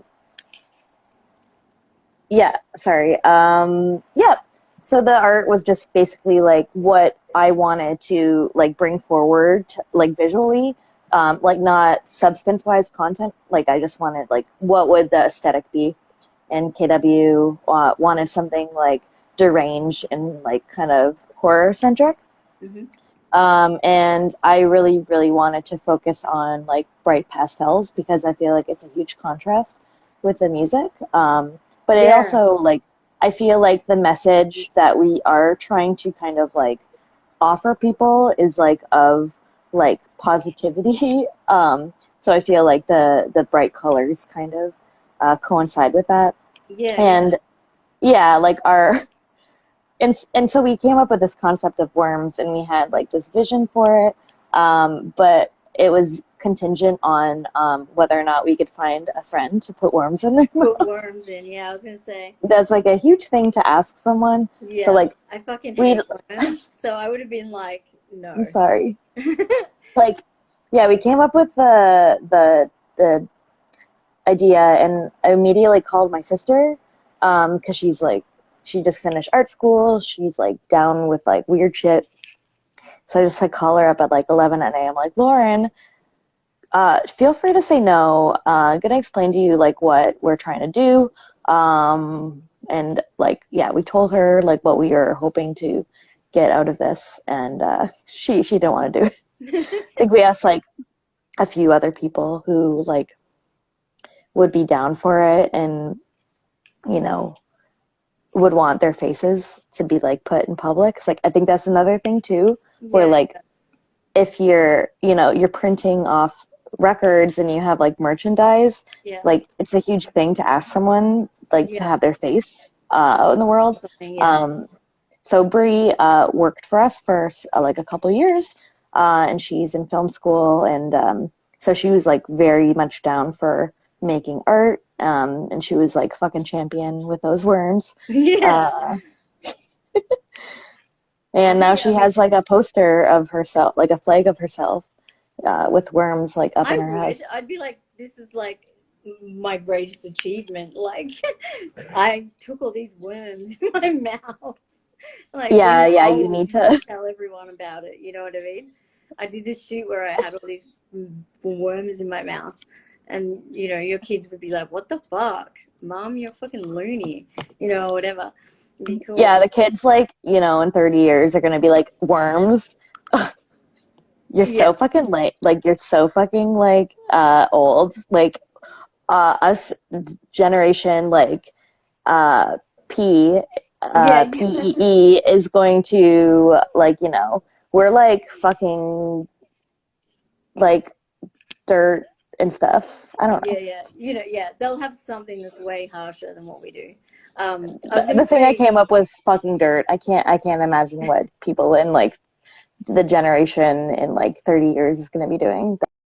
yeah, sorry. Yeah. So the art was just basically like what I wanted to like bring forward, like visually, like not substance-wise content. Like I just wanted like what would the aesthetic be, and KW wanted something like deranged and like kind of horror centric. Hmm. And I really, really wanted to focus on like bright pastels because I feel like it's a huge contrast with the music. But it Yeah. also like I feel like the message that we are trying to kind of like offer people is like of like positivity. So I feel like the bright colors kind of coincide with that. Yeah. Yeah. And yeah, like our and so we came up with this concept of worms and we had like this vision for it, but it was contingent on whether or not we could find a friend to put worms in their Put mouth. worms in. Yeah, I was gonna say. That's like a huge thing to ask someone. So Yeah, like I fucking we hate worms, so I would have been like, I'm no. sorry, like yeah, we came up with the idea and I immediately called my sister because she's like she just finished art school, she's like down with like weird shit. So I just like call her up at like 11 at night. I'm like, Lauren, feel free to say no. I'm gonna explain to you like what we're trying to do. And like, yeah, we told her like what we were hoping to get out of this, and she didn't want to do it. I think we asked like a few other people who like would be down for it, and you know would want their faces to be like put in public. 'Cause, like I think that's another thing too, where Yeah, like if you're printing off records and you have like merchandise, yeah, like it's a huge thing to ask someone like to yeah. have their face out in the world. Something, yeah. Um, so Brie worked for us for like a couple years, and she's in film school, and so she was like very much down for making art, and she was like fucking champion with those worms. Yeah. Uh, and now I she has like a poster of herself, like a flag of herself with worms like up I in her would. house. I'd be like, this is like my greatest achievement. Like, I took all these worms in my mouth. Like, when Yeah, you're yeah, you old, need you want to. to tell everyone about it. You know what I mean? I did this shoot where I had all these worms in my mouth, and your kids would be like, "What the fuck, mom? You're fucking loony," whatever. It'd be cool. Yeah, the kids like, in 30 years are gonna be like worms. You're Yeah, so fucking late. Like you're so fucking like old. Like us generation like uh P yeah, PEE is going to like, we're like fucking like dirt and stuff. I don't Yeah, know. yeah. You know, yeah, they'll have something that's way harsher than what we do. I was The gonna thing I say, came up was fucking dirt. I can't imagine what people in like the generation in like 30 years is going to be doing.